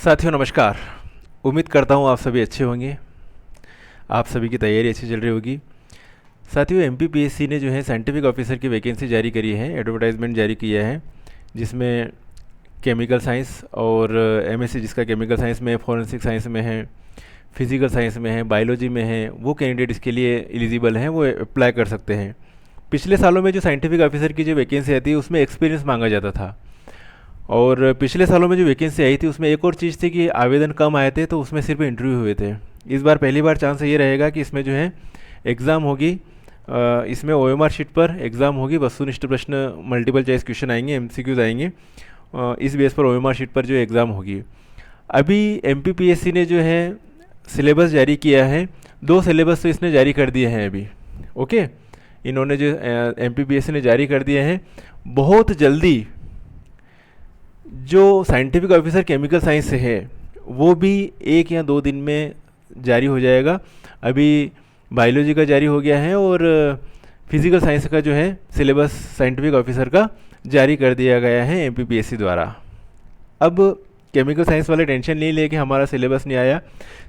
साथियों नमस्कार। उम्मीद करता हूँ आप सभी अच्छे होंगे, आप सभी की तैयारी अच्छी चल रही होगी। साथियों एमपीपीएससी ने जो है साइंटिफिक ऑफिसर की वैकेंसी जारी करी है, एडवर्टाइजमेंट जारी किया है, जिसमें केमिकल साइंस और एमएससी जिसका केमिकल साइंस में है, फॉरेंसिक साइंस में है, फिजिकल साइंस में है, बायोलॉजी में है, वो कैंडिडेट इसके लिए एलिजिबल हैं, वो अप्लाई कर सकते हैं। पिछले सालों में जो साइंटिफिक ऑफिसर की जो वैकेंसी आती है उसमें एक्सपीरियंस मांगा जाता था, और पिछले सालों में जो वैकेंसी आई थी उसमें एक और चीज़ थी कि आवेदन कम आए थे तो उसमें सिर्फ इंटरव्यू हुए थे। इस बार पहली बार चांस ये रहेगा कि इसमें जो है एग्ज़ाम होगी, इसमें ओएमआर शीट पर एग्ज़ाम होगी, वस्तुनिष्ठ प्रश्न, मल्टीपल चॉइस क्वेश्चन आएंगे, एमसीक्यूज आएंगे, इस बेस पर ओएमआर शीट पर जो एग्ज़ाम होगी। अभी एमपीपीएससी ने जो है सिलेबस जारी किया है, 2 सिलेबस तो इसने जारी कर दिए हैं अभी। ओके, इन्होंने जो एमपीपीएससी ने जारी कर दिए हैं, बहुत जल्दी जो साइंटिफिक ऑफिसर केमिकल साइंस से है वो भी 1 या 2 दिन में जारी हो जाएगा। अभी बायोलॉजी का जारी हो गया है और फिजिकल साइंस का जो है सिलेबस साइंटिफिक ऑफिसर का जारी कर दिया गया है एमपीपीएससी द्वारा। अब केमिकल साइंस वाले टेंशन नहीं ले कि हमारा सिलेबस नहीं आया,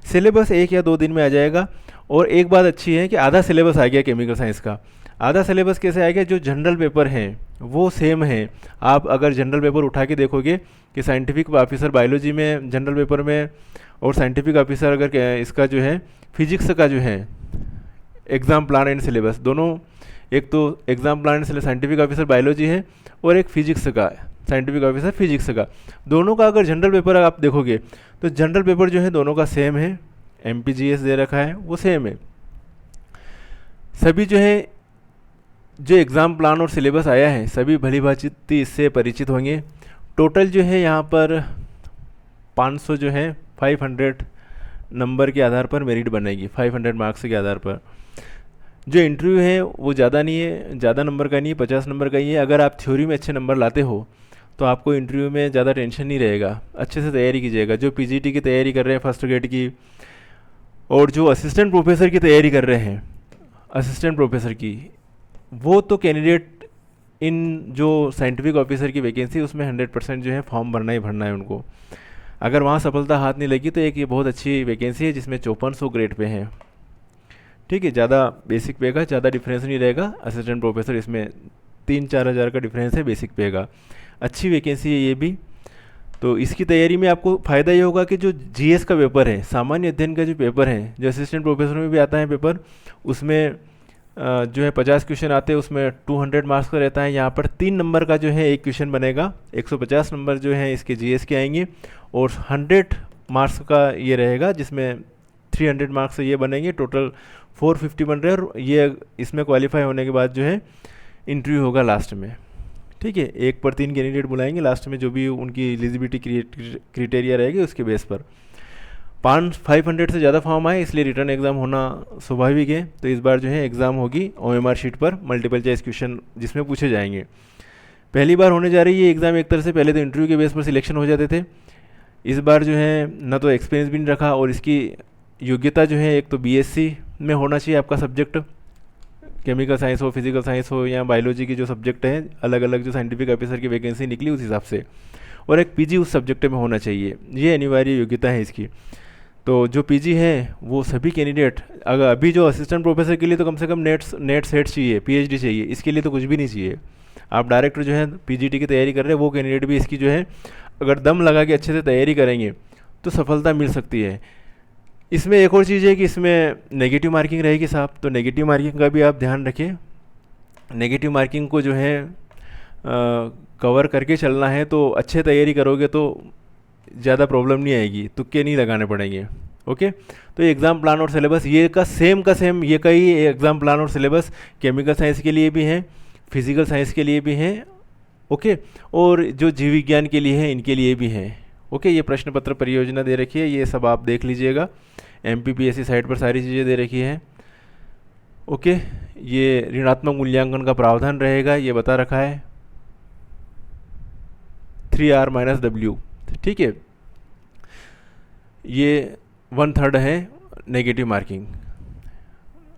सिलेबस 1 या 2 दिन में आ जाएगा। और एक बात अच्छी है कि आधा सिलेबस आ गया केमिकल साइंस का। आधा सिलेबस कैसे आ गया? जो जनरल पेपर हैं वो सेम है। आप अगर जनरल पेपर उठा के देखोगे कि साइंटिफिक ऑफिसर बायोलॉजी में जनरल पेपर में और साइंटिफिक ऑफिसर अगर इसका जो है फिजिक्स का जो है एग्ज़ाम प्लान एंड सिलेबस दोनों, एक तो exam plan and scientific officer biology है और एक फिजिक्स का साइंटिफिक ऑफिसर फिजिक्स का, दोनों का अगर जनरल पेपर आप देखोगे तो जनरल पेपर जो है दोनों का सेम है। एमपीजीएस दे रखा है वो सेम है। सभी जो है जो एग्ज़ाम प्लान और सिलेबस आया है सभी भली भांति इससे परिचित होंगे। टोटल जो है यहाँ पर 500 जो है 500 नंबर के आधार पर मेरिट बनेगी, 500 मार्क्स के आधार पर। जो इंटरव्यू है वो ज़्यादा नहीं है, ज़्यादा नंबर का नहीं है, 50 नंबर का ही है। अगर आप थ्योरी में अच्छे नंबर लाते हो तो आपको इंटरव्यू में ज़्यादा टेंशन नहीं रहेगा, अच्छे से तैयारी कीजिएगा। जो पीजीटी की तैयारी कर रहे हैं फर्स्ट ग्रेड की, और जो असिस्टेंट प्रोफेसर की तैयारी कर रहे हैं असिस्टेंट प्रोफेसर की, वो तो कैंडिडेट इन जो साइंटिफिक ऑफिसर की वैकेंसी उसमें 100% जो है फॉर्म भरना ही भरना है उनको। अगर वहाँ सफलता हाथ नहीं लगी तो एक ये बहुत अच्छी वैकेंसी है जिसमें 5400 ग्रेड पे है। ठीक है, ज़्यादा बेसिक पे का ज़्यादा डिफरेंस नहीं रहेगा। असिस्टेंट प्रोफेसर इसमें 3-4 हज़ार का डिफरेंस है बेसिक पे का। अच्छी वैकेंसी है ये भी। तो इसकी तैयारी में आपको फ़ायदा ये होगा कि जो जीएस का पेपर है, सामान्य अध्ययन का जो पेपर है, जो असिस्टेंट प्रोफेसर में भी आता है पेपर, उसमें जो है 50 क्वेश्चन आते हैं, उसमें 200 मार्क्स का रहता है। यहाँ पर 3 नंबर का जो है एक क्वेश्चन बनेगा, 150 नंबर जो है इसके जीएस के आएंगे, और 100 मार्क्स का ये रहेगा जिसमें 300 मार्क्स ये बनेंगे। टोटल 450 बन रहे हैं, और ये इसमें क्वालिफाई होने के बाद जो है इंटरव्यू होगा लास्ट में। ठीक है, 1 पर 3 कैंडिडेट बुलाएंगे लास्ट में, जो भी उनकी एलिजिबिलिटी क्राइटेरिया रहेगी उसके बेस पर। 500 से ज़्यादा फॉर्म आए इसलिए रिटर्न एग्ज़ाम होना स्वाभाविक है। तो इस बार जो है एग्ज़ाम होगी ओएमआर शीट पर, मल्टीपल चॉइस क्वेश्चन जिसमें पूछे जाएंगे। पहली बार होने जा रही है एग्ज़ाम एक तरह से, पहले तो इंटरव्यू के बेस पर सिलेक्शन हो जाते थे। इस बार जो है ना तो एक्सपीरियंस भी नहीं रखा, और इसकी योग्यता जो है एक तो बीएससी में होना चाहिए आपका सब्जेक्ट, केमिकल साइंस हो, फिजिकल साइंस हो, या बायोलॉजी की जो सब्जेक्ट हैं अलग अलग जो साइंटिफिक ऑफिसर की वैकेंसी निकली उस हिसाब से, और एक पीजी उस सब्जेक्ट में होना चाहिए। ये अनिवार्य योग्यता है इसकी। तो जो पीजी है वो सभी कैंडिडेट, अगर अभी जो असिस्टेंट प्रोफेसर के लिए तो कम से कम नेट सेट चाहिए, पीएचडी चाहिए, इसके लिए तो कुछ भी नहीं चाहिए। आप डायरेक्ट जो है पीजीटी की तैयारी कर रहे हैं वो कैंडिडेट भी इसकी जो है अगर दम लगा के अच्छे से तैयारी करेंगे तो सफलता मिल सकती है। इसमें एक और चीज़ है कि इसमें नेगेटिव मार्किंग रहेगी साहब, तो नेगेटिव मार्किंग का भी आप ध्यान रखें। नेगेटिव मार्किंग को जो है कवर करके चलना है, तो अच्छे तैयारी करोगे तो ज़्यादा प्रॉब्लम नहीं आएगी, तुक्के नहीं लगाने पड़ेंगे। ओके, तो एग्ज़ाम प्लान और सिलेबस ये का सेम ये का ही एग्ज़ाम प्लान और सिलेबस केमिकल साइंस के लिए भी है, फिजिकल साइंस के लिए भी हैं। ओके, और जो जीव विज्ञान के लिए है इनके लिए भी हैं। ओके, ये प्रश्न पत्र परियोजना दे रखी है, ये सब आप देख लीजिएगा, एमपीपीएससी साइट पर सारी चीज़ें दे रखी है। ओके, ये ऋणात्मक मूल्यांकन का प्रावधान रहेगा, ये बता रखा है 3R-W। ठीक है, ये 1/3 है नेगेटिव मार्किंग।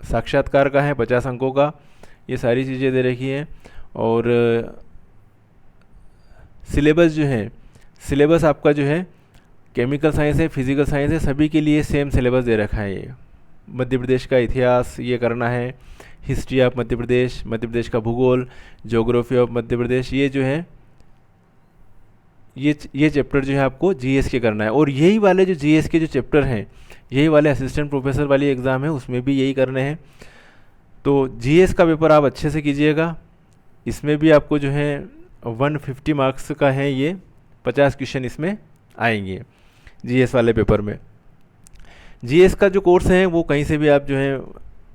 साक्षात्कार का है 50 अंकों का, ये सारी चीज़ें दे रखी हैं। और सिलेबस जो है, सिलेबस आपका जो है केमिकल साइंस है, फिजिकल साइंस है, सभी के लिए सेम सिलेबस दे रखा है। ये मध्य प्रदेश का इतिहास ये करना है, हिस्ट्री ऑफ मध्य प्रदेश का भूगोल, ज्योग्राफी ऑफ मध्य प्रदेश, ये जो है ये चैप्टर जो है आपको जीएस के करना है। और यही वाले जो जीएस के जो चैप्टर हैं, यही वाले असिस्टेंट प्रोफेसर वाली एग्ज़ाम है, उसमें भी यही करने हैं। तो जीएस का पेपर आप अच्छे से कीजिएगा। इसमें भी आपको जो है 150 मार्क्स का है, ये 50 क्वेश्चन इसमें आएंगे जीएस वाले पेपर में। जीएस का जो कोर्स है वो कहीं से भी आप जो है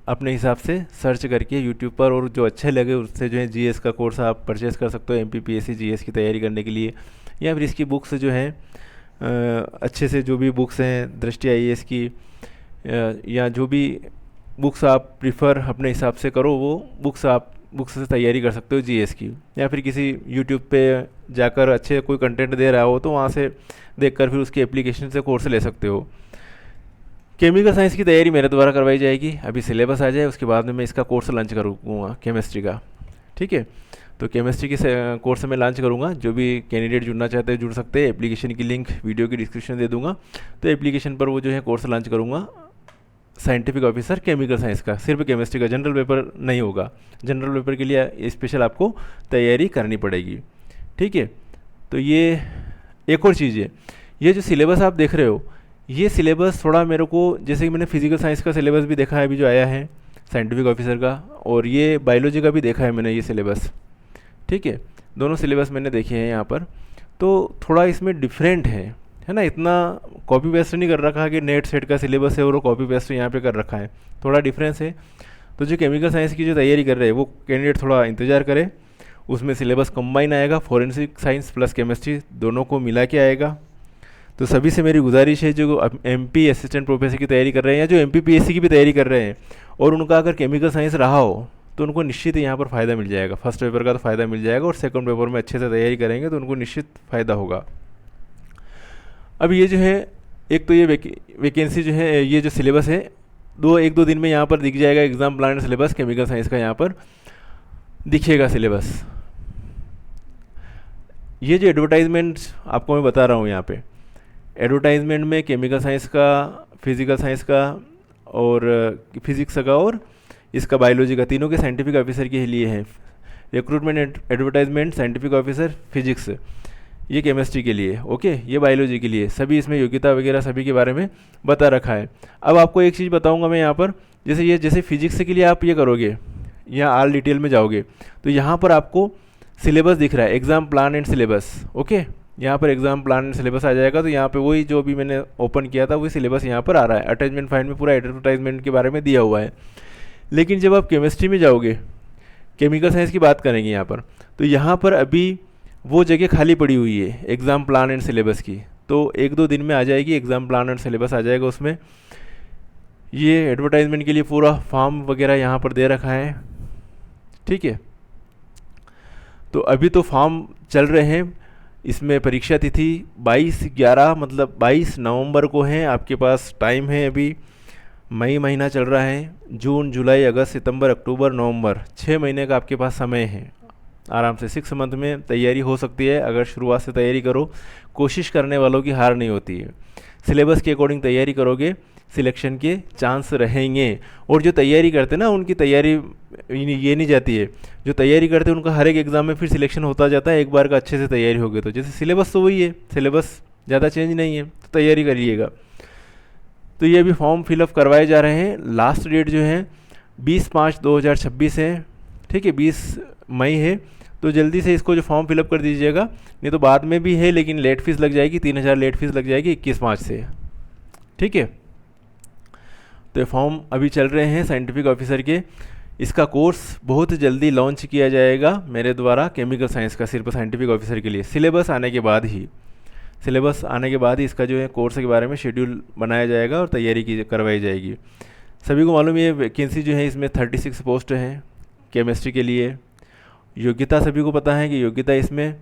अपने हिसाब से सर्च करके यूट्यूब पर, और जो अच्छे लगे उससे जो है जीएस का कोर्स आप परचेज़ कर सकते हो एमपीपीएससी जीएस की तैयारी करने के लिए। या फिर इसकी बुक्स जो हैं अच्छे से, जो भी बुक्स हैं दृष्टि आईएएस की, या जो भी बुक्स आप प्रीफर अपने हिसाब से करो, वो बुक्स से तैयारी कर सकते हो जीएस की। या फिर किसी यूट्यूब पे जाकर अच्छे कोई कंटेंट दे रहा हो तो वहाँ से देखकर फिर उसकी एप्लीकेशन से कोर्स ले सकते हो। केमिकल साइंस की तैयारी मेरे द्वारा करवाई जाएगी। अभी सिलेबस आ जाए उसके बाद में मैं इसका कोर्स लॉन्च करूँगा केमिस्ट्री का, ठीक है। तो केमिस्ट्री की कोर्स में लॉन्च करूँगा। जो भी कैंडिडेट जुड़ना चाहते हैं जुड़ सकते हैं। एप्लीकेशन की लिंक वीडियो की डिस्क्रिप्शन दे दूँगा। तो एप्लीकेशन पर वो जो है कोर्स लॉन्च करूँगा साइंटिफिक ऑफिसर केमिकल साइंस का। सिर्फ केमिस्ट्री का, जनरल पेपर नहीं होगा। जनरल पेपर के लिए स्पेशल आपको तैयारी करनी पड़ेगी, ठीक है। तो ये एक और चीज़ है, ये जो सिलेबस आप देख रहे हो, ये सिलेबस थोड़ा मेरे को, जैसे कि मैंने फिजिकल साइंस का सिलेबस भी देखा है अभी जो आया है साइंटिफिक ऑफिसर का, और ये बायोलॉजी का भी देखा है मैंने ये सिलेबस, ठीक है। दोनों सिलेबस मैंने देखे हैं यहाँ पर। तो थोड़ा इसमें डिफरेंट है ना। इतना कॉपी पेस्ट नहीं कर रखा है कि नेट सेट का सिलेबस है और वो कॉपी पेस्ट यहाँ पे कर रखा है, थोड़ा डिफरेंस है। तो जो केमिकल साइंस की जो तैयारी कर रहे हैं वो कैंडिडेट थोड़ा इंतज़ार करे। उसमें सिलेबस कंबाइन आएगा, फॉरेंसिक साइंस प्लस केमिस्ट्री दोनों को मिला के आएगा। तो सभी से मेरी गुजारिश है जो एमपी असिस्टेंट प्रोफेसर की तैयारी कर रहे हैं या जो एमपीपीएससी की भी तैयारी कर रहे हैं और उनका अगर केमिकल साइंस रहा हो तो उनको निश्चित यहाँ पर फ़ायदा मिल जाएगा। फर्स्ट पेपर का तो फ़ायदा मिल जाएगा और सेकंड पेपर में अच्छे से तैयारी करेंगे तो उनको निश्चित फ़ायदा होगा। अब ये जो है एक तो ये वैकेंसी जो है, ये जो सिलेबस है एक दो दिन में यहाँ पर दिख जाएगा exam plan syllabus chemical science का, यहाँ पर दिखेगा सिलेबस। ये जो एडवर्टाइजमेंट आपको मैं बता रहा हूँ यहाँ पे, एडवर्टाइजमेंट में केमिकल साइंस का, फिजिकल साइंस का और फिजिक्स का और इसका बायोलॉजी का, तीनों के साइंटिफिक ऑफिसर के लिए है। Recruitment advertisement scientific officer physics, ये केमिस्ट्री के लिए, ओके, ये बायोलॉजी के लिए, सभी इसमें योग्यता वगैरह सभी के बारे में बता रखा है। अब आपको एक चीज़ बताऊंगा मैं यहाँ पर, जैसे फिजिक्स के लिए आप ये करोगे, यहाँ ऑल डिटेल में जाओगे तो यहाँ पर आपको सिलेबस दिख रहा है, exam plan and syllabus, okay. यहाँ पर एग्ज़ाम प्लान एंड सिलेबस आ जाएगा। तो यहाँ पे वही जो भी मैंने ओपन किया था वही सिलेबस यहाँ पर आ रहा है। अटैचमेंट फाइल में पूरा एडवर्टाइजमेंट के बारे में दिया हुआ है। लेकिन जब आप केमिस्ट्री में जाओगे, केमिकल साइंस की बात करेंगे यहाँ पर, तो यहाँ पर अभी वो जगह खाली पड़ी हुई है एग्ज़ाम प्लान एंड सिलेबस की। तो एक दो दिन में आ जाएगी, एग्ज़ाम प्लान एंड सिलेबस आ जाएगा उसमें। ये एडवर्टाइजमेंट के लिए पूरा फॉर्म वगैरह यहाँ पर दे रखा है, ठीक है। तो अभी तो फॉर्म चल रहे हैं। इसमें परीक्षा तिथि 22/11 मतलब 22 नवंबर को है। आपके पास टाइम है, अभी मई महीना चल रहा है, जून जुलाई अगस्त सितंबर अक्टूबर नवंबर, 6 महीने का आपके पास समय है। आराम से 6 मंथ में तैयारी हो सकती है अगर शुरुआत से तैयारी करो। कोशिश करने वालों की हार नहीं होती है। सिलेबस के अकॉर्डिंग तैयारी करोगे, सिलेक्शन के चांस रहेंगे। और जो तैयारी करते हैं ना, उनकी तैयारी ये नहीं जाती है, जो तैयारी करते हैं उनका हर एक एग्ज़ाम में फिर सिलेक्शन होता जाता है एक बार का अच्छे से तैयारी हो गई तो। जैसे सिलेबस तो वही है, सिलेबस ज़्यादा चेंज नहीं है, तो तैयारी करिएगा। तो ये अभी फॉर्म फिलअप करवाए जा रहे हैं। लास्ट डेट जो है 20/5/2026 है, ठीक है, 20 मई है। तो जल्दी से इसको जो फॉर्म फिलअप कर दीजिएगा, नहीं तो बाद में भी है लेकिन लेट फीस लग जाएगी, 3000 लेट फीस लग जाएगी 21 मार्च से, ठीक है। तो ये फॉर्म अभी चल रहे हैं साइंटिफिक ऑफिसर के। इसका कोर्स बहुत जल्दी लॉन्च किया जाएगा मेरे द्वारा केमिकल साइंस का, सिर्फ साइंटिफिक ऑफिसर के लिए। सिलेबस आने के बाद ही इसका जो है कोर्स के बारे में शेड्यूल बनाया जाएगा और तैयारी करवाई जाएगी। सभी को मालूम है वैकेंसी जो है इसमें 36 पोस्ट हैं केमिस्ट्री के लिए। योग्यता सभी को पता है कि योग्यता इसमें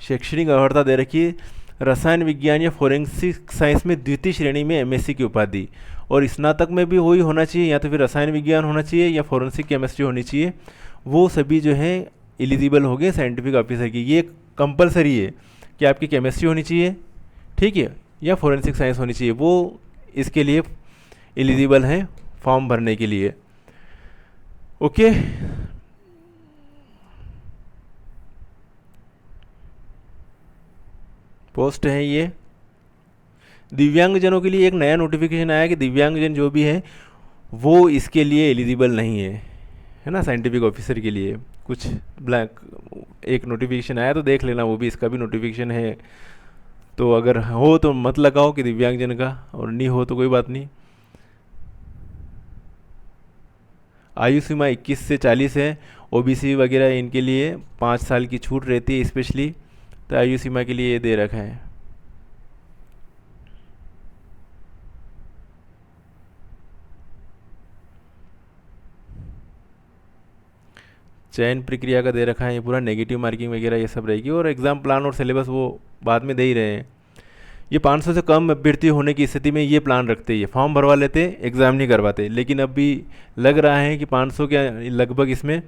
शैक्षणिक अर्हता दे रखी है, रसायन विज्ञान या फोरेंसिक साइंस में द्वितीय श्रेणी में एमएससी की उपाधि और स्नातक में भी वही होना चाहिए, या तो फिर रसायन विज्ञान होना चाहिए या फॉरेंसिक केमिस्ट्री होनी चाहिए, वो सभी जो है एलिजिबल हो गए साइंटिफिक ऑफिसर की। ये कंपलसरी है कि आपकी केमिस्ट्री होनी चाहिए, ठीक है, या फॉरेंसिक साइंस होनी चाहिए, वो इसके लिए एलिजिबल हैं फॉर्म भरने के लिए। ओके, पोस्ट है ये। दिव्यांगजनों के लिए एक नया नोटिफिकेशन आया कि दिव्यांगजन जो भी है वो इसके लिए एलिजिबल नहीं है ना, साइंटिफिक ऑफिसर के लिए कुछ ब्लैंक एक नोटिफिकेशन आया, तो देख लेना, वो भी इसका भी नोटिफिकेशन है। तो अगर हो तो मत लगाओ कि दिव्यांगजन का, और नहीं हो तो कोई बात नहीं। आयु सीमा 21 से 40 है। ओबीसी वगैरह इनके लिए 5 साल की छूट रहती है स्पेशली, तो आयु सीमा के लिए ये दे रखा है। चयन प्रक्रिया का दे रखा है, ये पूरा नेगेटिव मार्किंग वगैरह ये सब रहेगी, और एग्ज़ाम प्लान और सिलेबस वो बाद में दे ही रहे हैं। ये 500 से कम अभ्यर्थी होने की स्थिति में ये प्लान रखते हैं, फॉर्म भरवा लेते, एग्ज़ाम नहीं करवाते। लेकिन अभी लग रहा है कि 500 के लगभग इसमें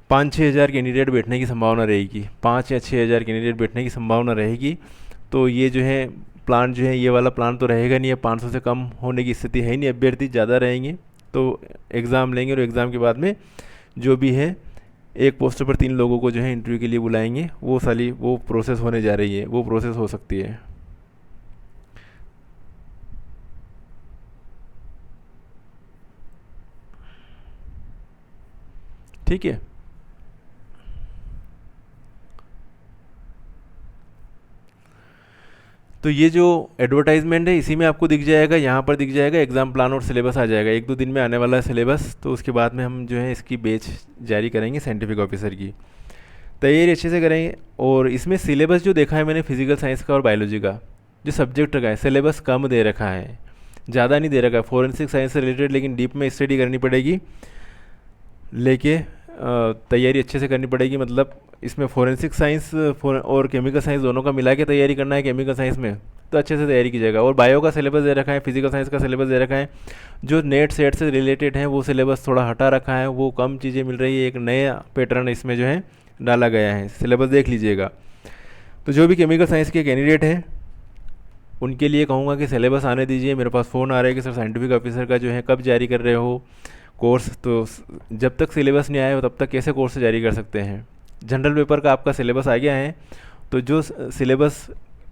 5-6 हज़ार कैंडिडेट बैठने की संभावना रहेगी, 5 या 6 हज़ार कैंडिडेट बैठने की संभावना रहेगी। तो ये जो है प्लान जो है, ये वाला प्लान तो रहेगा नहीं है, 500 से कम होने की स्थिति है ही नहीं, अभ्यर्थी ज़्यादा रहेंगे तो एग्ज़ाम लेंगे, और एग्ज़ाम के बाद में जो भी है एक पोस्ट पर 3 लोगों को जो है इंटरव्यू के लिए बुलाएंगे। वो साली वो प्रोसेस होने जा रही है, वो प्रोसेस हो सकती है। ठीक है, तो ये जो एडवर्टाइजमेंट है इसी में आपको दिख जाएगा, यहाँ पर दिख जाएगा एग्ज़ाम प्लान और सिलेबस आ जाएगा। 1-2 दिन में आने वाला है सिलेबस, तो उसके बाद में हम जो है इसकी बैच जारी करेंगे साइंटिफिक ऑफिसर की। तैयारी अच्छे से करेंगे। और इसमें सिलेबस जो देखा है मैंने फिजिकल साइंस का और बायोलॉजी का जो सब्जेक्ट का है, सिलेबस कम दे रखा है, ज़्यादा नहीं दे रखा है। फॉरेंसिक साइंस से रिलेटेड लेकिन डीप में स्टडी करनी पड़ेगी, लेके तैयारी अच्छे से करनी पड़ेगी। मतलब इसमें फॉरेंसिक साइंस और केमिकल साइंस दोनों का मिला के तैयारी करना है केमिकल साइंस में, तो अच्छे से तैयारी कीजिएगा। और बायो का सिलेबस दे रखा है, फिजिकल साइंस का सिलेबस दे रखा है, जो नेट सेट से रिलेटेड है वो सिलेबस थोड़ा हटा रखा है, वो कम चीज़ें मिल रही है, एक नया पैटर्न इसमें जो है डाला गया है। सिलेबस देख लीजिएगा। तो जो भी केमिकल साइंस के कैंडिडेट हैं उनके लिए कहूँगा कि सिलेबस आने दीजिए। मेरे पास फ़ोन आ रहा है कि सर साइंटिफिक ऑफिसर का जो है कब जारी कर रहे हो कोर्स, तो जब तक सिलेबस नहीं आया हो तब तक कैसे कोर्स जारी कर सकते हैं। जनरल पेपर का आपका सिलेबस आ गया है, तो जो सिलेबस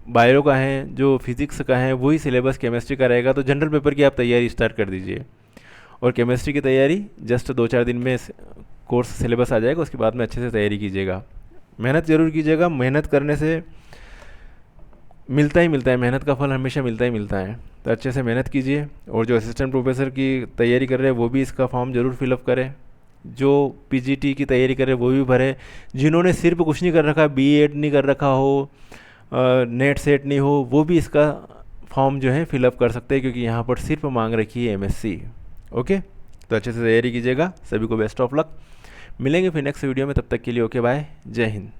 बायो का है, जो फिज़िक्स का है, वही सिलेबस केमिस्ट्री का रहेगा। तो जनरल पेपर की आप तैयारी स्टार्ट कर दीजिए, और केमिस्ट्री की तैयारी जस्ट 2-4 दिन में कोर्स सिलेबस आ जाएगा, उसके बाद में अच्छे से तैयारी कीजिएगा। मेहनत ज़रूर कीजिएगा, मेहनत करने से मिलता ही मिलता है, मेहनत का फल हमेशा मिलता ही मिलता है। तो अच्छे से मेहनत कीजिए। और जो असिस्टेंट प्रोफेसर की तैयारी कर रहे हैं वो भी इसका फॉर्म ज़रूर फिलअप करें, जो पीजीटी की तैयारी कर रहे हैं वो भी भरें। जिन्होंने सिर्फ कुछ नहीं कर रखा, बीएड नहीं कर रखा हो, नेट सेट नहीं हो, वो भी इसका फॉर्म जो है फिलअप कर सकते हैं, क्योंकि यहाँ पर सिर्फ मांग रखी है एमएससी। ओके, तो अच्छे से तैयारी कीजिएगा। सभी को बेस्ट ऑफ लक। मिलेंगे फिर नेक्स्ट वीडियो में, तब तक के लिए ओके बाय, जय हिंद।